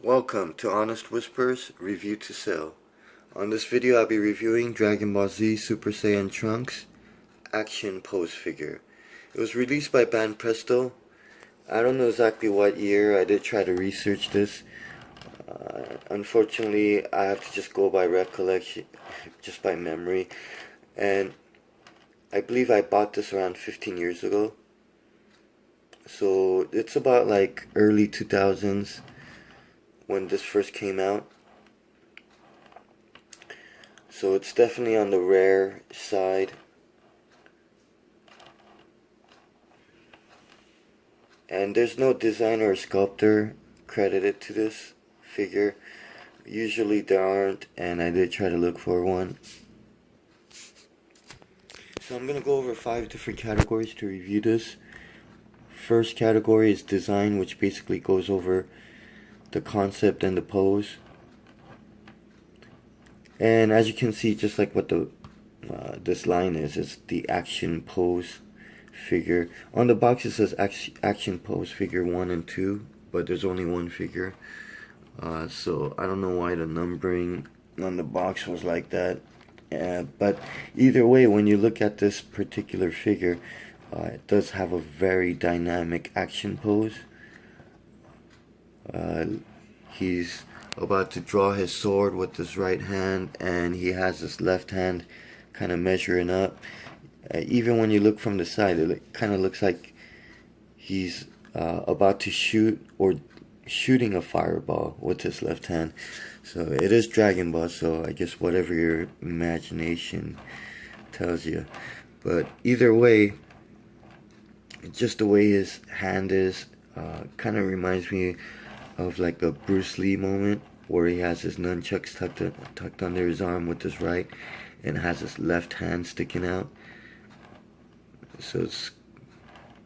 Welcome to Honest Whispers Review to Sell. On this video I'll be reviewing Dragon Ball Z Super Saiyan Trunks Action Pose figure. It was released by Banpresto. I don't know exactly what year. I did try to research this. Unfortunately I have to just go by recollection, just by memory. And I believe I bought this around 15 years ago. So it's about like early 2000s when this first came out. So it's definitely on the rare side. And there's no designer or sculptor credited to this figure. Usually there aren't, and I did try to look for one. So I'm going to go over 5 different categories to review this. First category is design, which basically goes over the concept and the pose. And as you can see, just like what the this line is, it's the action pose figure. On the box it says action pose figure 1 and 2, but there's only one figure. So I don't know why the numbering on the box was like that. But either way, when you look at this particular figure, it does have a very dynamic action pose. He's about to draw his sword with his right hand, and he has his left hand kind of measuring up. Even when you look from the side, it kind of looks like he's about to shoot or shooting a fireball with his left hand. So it is Dragon Ball, so I guess whatever your imagination tells you. But either way, just the way his hand is kind of reminds me of like a Bruce Lee moment where he has his nunchucks tucked under his arm with his right and has his left hand sticking out. So it's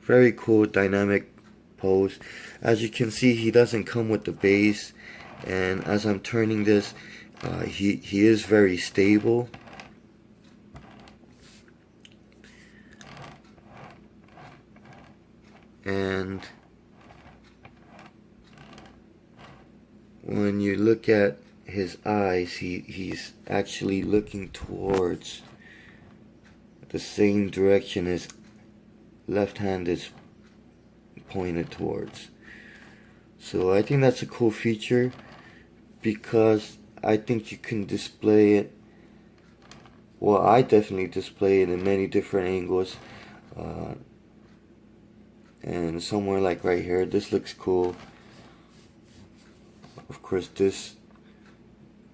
very cool, dynamic pose. As you can see, he doesn't come with the base, and as I'm turning this, he is very stable. And when you look at his eyes, he's actually looking towards the same direction his left hand is pointed towards. So I think that's a cool feature, because I think you can display it, well, I definitely display it in many different angles. And somewhere like right here, this looks cool. Of course, this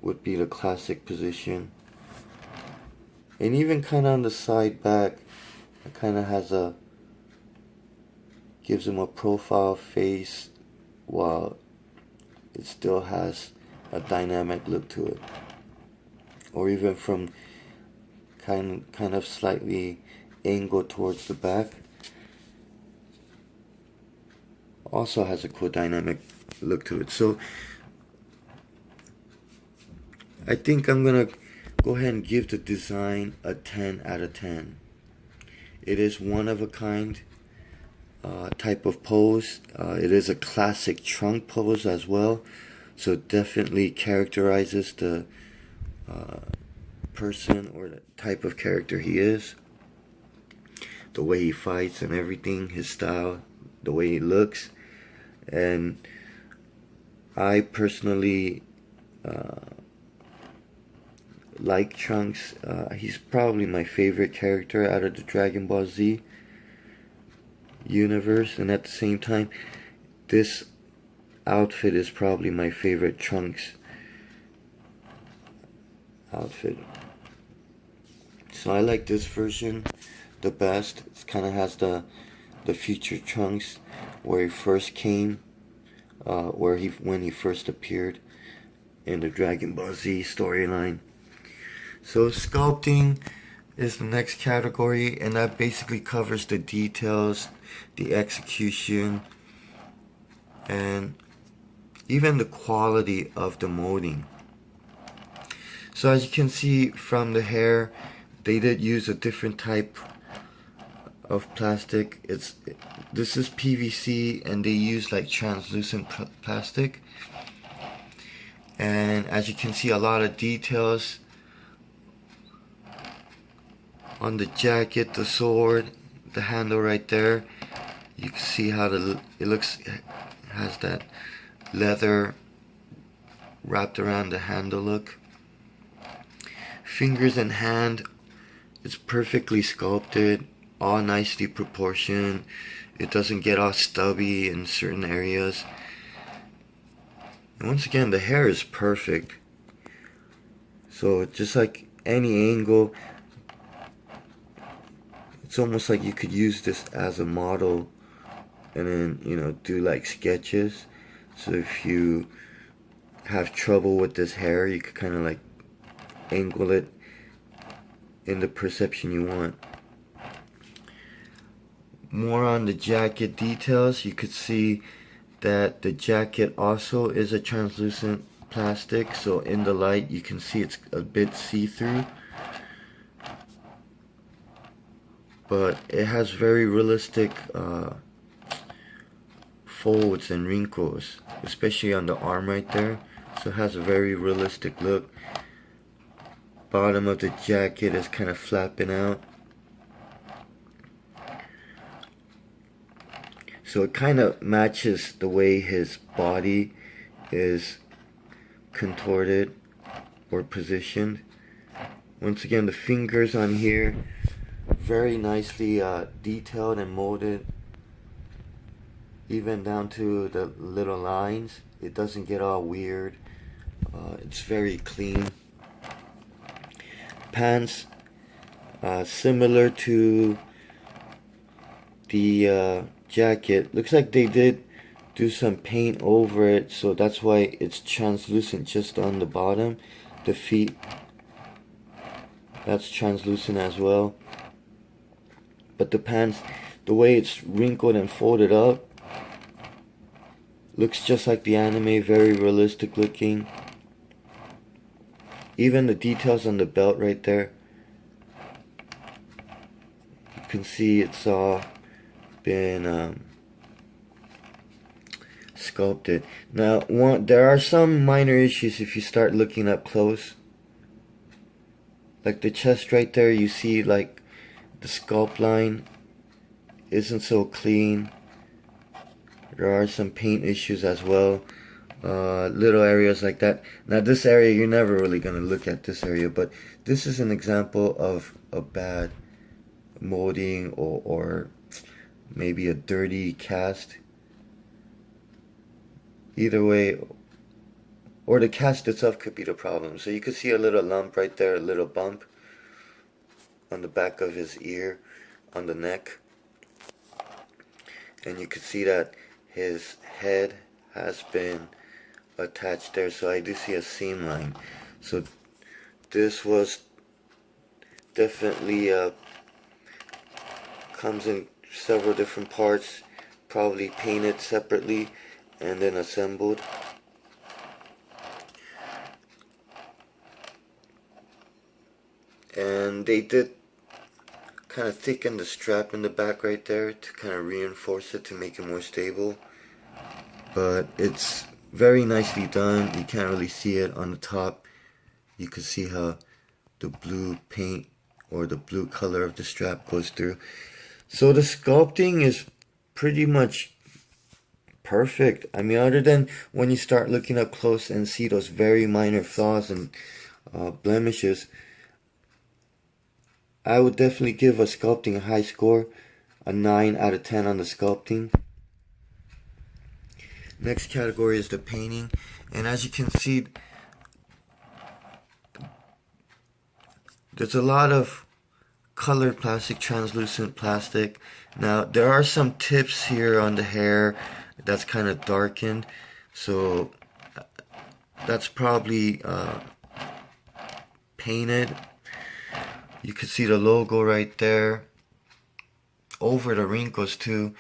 would be the classic position. And even kind of on the side back, it kind of has gives him a profile face while it still has a dynamic look to it. Or even from kind of slightly angled towards the back, also has a cool dynamic look to it. So I think I'm gonna go ahead and give the design a 10 out of 10. It is one of a kind type of pose. It is a classic trunk pose as well, so it definitely characterizes the person or the type of character he is. The way he fights and everything, his style, the way he looks. And I personally like Trunks. He's probably my favorite character out of the Dragon Ball Z universe, and at the same time, this outfit is probably my favorite Trunks outfit. So I like this version the best. It kind of has the future Trunks where he first came, when he first appeared in the Dragon Ball Z storyline. So sculpting is the next category, and that basically covers the details, the execution, and even the quality of the molding. So as you can see from the hair, they did use a different type of plastic. This is PVC, and they use like translucent plastic. And as you can see, a lot of details on the jacket, the sword, the handle right there. You can see how it looks, has that leather wrapped around the handle look. Fingers and hand, it's perfectly sculpted, all nicely proportioned. It doesn't get all stubby in certain areas. And once again, the hair is perfect. So just like any angle, it's almost like you could use this as a model and then, you know, do like sketches. So if you have trouble with this hair, you could kind of like angle it in the perception you want. More on the jacket details, you could see that the jacket also is a translucent plastic, so in the light you can see it's a bit see-through, but it has very realistic folds and wrinkles, especially on the arm right there. So it has a very realistic look. Bottom of the jacket is kind of flapping out, so it kind of matches the way his body is contorted or positioned. Once again, the fingers on here, very nicely detailed and molded, even down to the little lines. It doesn't get all weird. It's very clean. Pants, similar to the jacket. Looks like they did do some paint over it, so that's why it's translucent just on the bottom. The feet, that's translucent as well. But the pants, the way it's wrinkled and folded up, looks just like the anime, very realistic looking. Even the details on the belt right there, you can see it's all been sculpted. Now, there are some minor issues if you start looking up close. Like the chest right there, you see like the sculpt line isn't so clean. There are some paint issues as well. Little areas like that. Now this area, you're never really going to look at this area, but this is an example of a bad molding or maybe a dirty cast. Either way, or the cast itself could be the problem. So you could see a little lump right there, a little bump on the back of his ear, on the neck. And you could see that his head has been attached there, so I do see a seam line. So this was definitely comes in several different parts, probably painted separately and then assembled. And they did kind of thicken the strap in the back right there to kind of reinforce it to make it more stable. But it's very nicely done. You can't really see it on the top. You can see how the blue paint or the blue color of the strap goes through. So the sculpting is pretty much perfect. I mean, other than when you start looking up close and see those very minor flaws and blemishes, I would definitely give a sculpting a high score, a 9 out of 10 on the sculpting. Next category is the painting, and as you can see, there's a lot of colored plastic, translucent plastic. Now there are some tips here on the hair that's kind of darkened, so that's probably painted. You can see the logo right there, over the wrinkles too,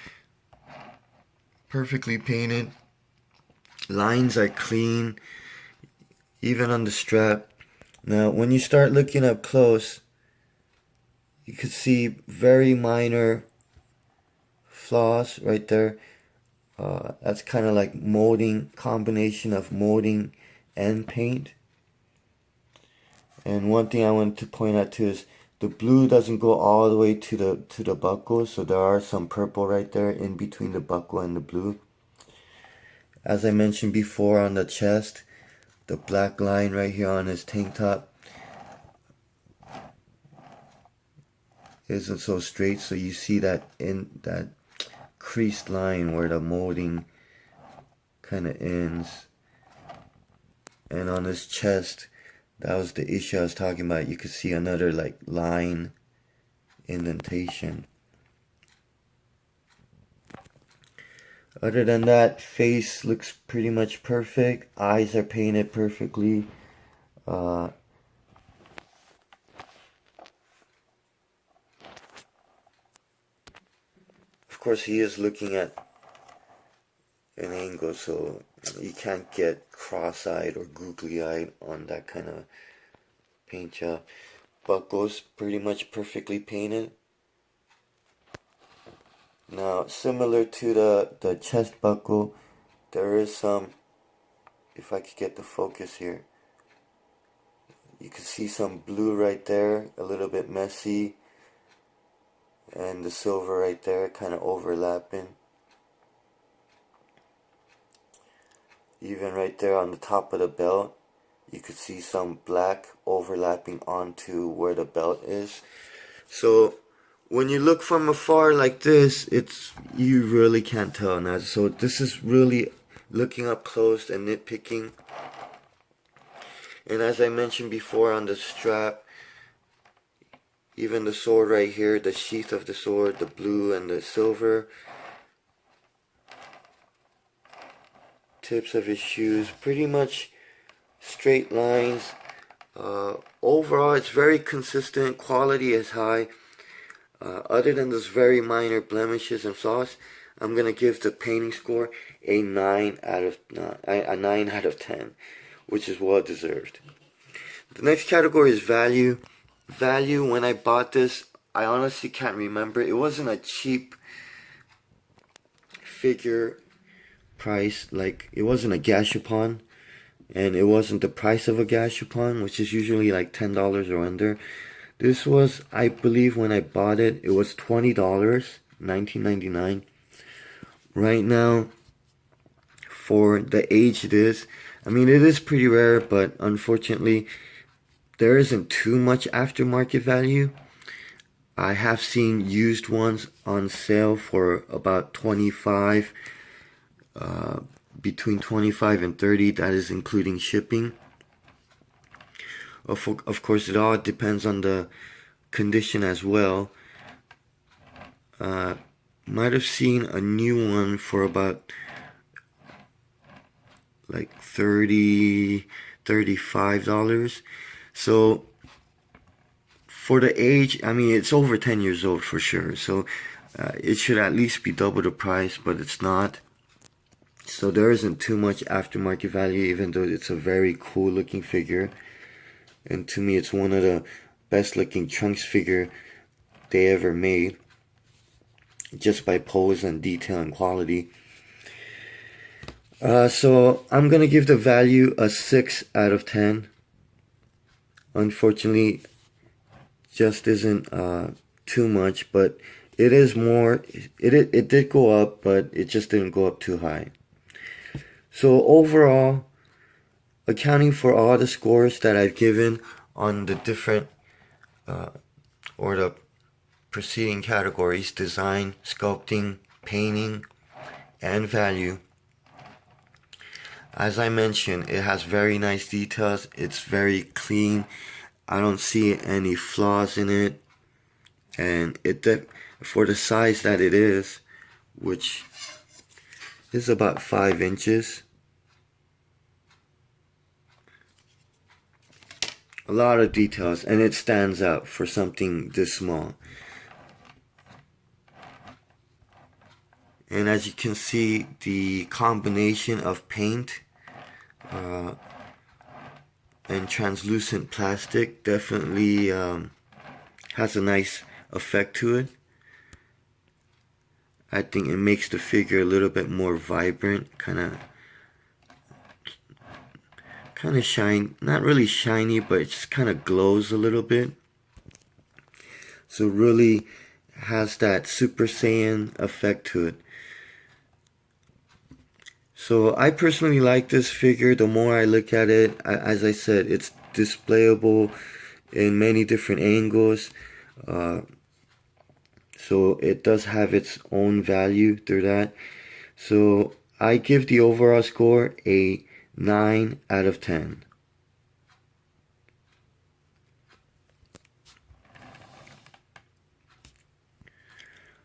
perfectly painted. Lines are clean, even on the strap. Now when you start looking up close, you can see very minor flaws right there. That's kind of like molding, combination of molding and paint. And one thing I wanted to point out too is the blue doesn't go all the way to the buckle, so there are some purple right there in between the buckle and the blue. As I mentioned before, on the chest, the black line right here on his tank top isn't so straight, so you see that in that creased line where the molding kind of ends. And on his chest, that was the issue I was talking about. You could see another like line indentation. Other than that, face looks pretty much perfect. Eyes are painted perfectly. Of course, he is looking at an angle, so you can't get cross-eyed or googly-eyed on that kind of paint job. Buckle's pretty much perfectly painted. Now, similar to the chest buckle, there is some, if I could get the focus here, you can see some blue right there, a little bit messy, and the silver right there kind of overlapping. Even right there on the top of the belt, you could see some black overlapping onto where the belt is. So when you look from afar like this, you really can't tell now. So this is really looking up close and nitpicking. And as I mentioned before, on the strap, even the sword right here, the sheath of the sword, the blue and the silver, tips of his shoes, pretty much straight lines. Overall, it's very consistent. Quality is high. Other than those very minor blemishes and flaws, I'm gonna give the painting score a 9 out of 10, which is well deserved. The next category is value. Value, when I bought this, I honestly can't remember. It wasn't a cheap figure price, like it wasn't a gashapon, and it wasn't the price of a gashapon, which is usually like $10 or under. This was, I believe, when I bought it, it was $20, $19.99. Right now, for the age it is, I mean, it is pretty rare, but unfortunately, there isn't too much aftermarket value. I have seen used ones on sale for about $25, between $25 and $30. That is including shipping. Of course, it all depends on the condition as well. Might have seen a new one for about like $30, $35. So for the age, I mean, it's over 10 years old for sure. So it should at least be double the price, but it's not. So there isn't too much aftermarket value, even though it's a very cool looking figure. And to me, it's one of the best looking Trunks figure they ever made, just by pose and detail and quality. So I'm gonna give the value a 6 out of 10. Unfortunately, just isn't too much, but it is more. It did go up, but it just didn't go up too high. So overall, accounting for all the scores that I've given on the different or the preceding categories: design, sculpting, painting, and value. As I mentioned, it has very nice details. It's very clean. I don't see any flaws in it, and for the size that it is, which is about 5 inches, a lot of details, and it stands out for something this small. And as you can see, the combination of paint and translucent plastic definitely has a nice effect to it. I think it makes the figure a little bit more vibrant, kind kind of shine, not really shiny, but it just kind of glows a little bit. So really has that Super Saiyan effect to it. So I personally like this figure. The more I look at it, as I said, it's displayable in many different angles. So it does have its own value through that. So I give the overall score a 9 out of 10.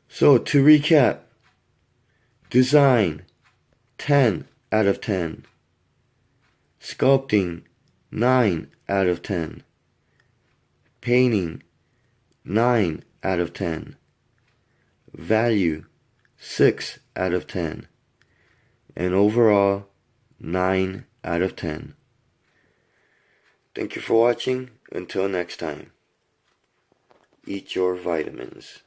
So to recap, design 10 out of 10. Sculpting 9 out of 10. Painting 9 out of 10. Value 6 out of 10. And overall 9 out of 10. Thank you for watching. Until next time, eat your vitamins.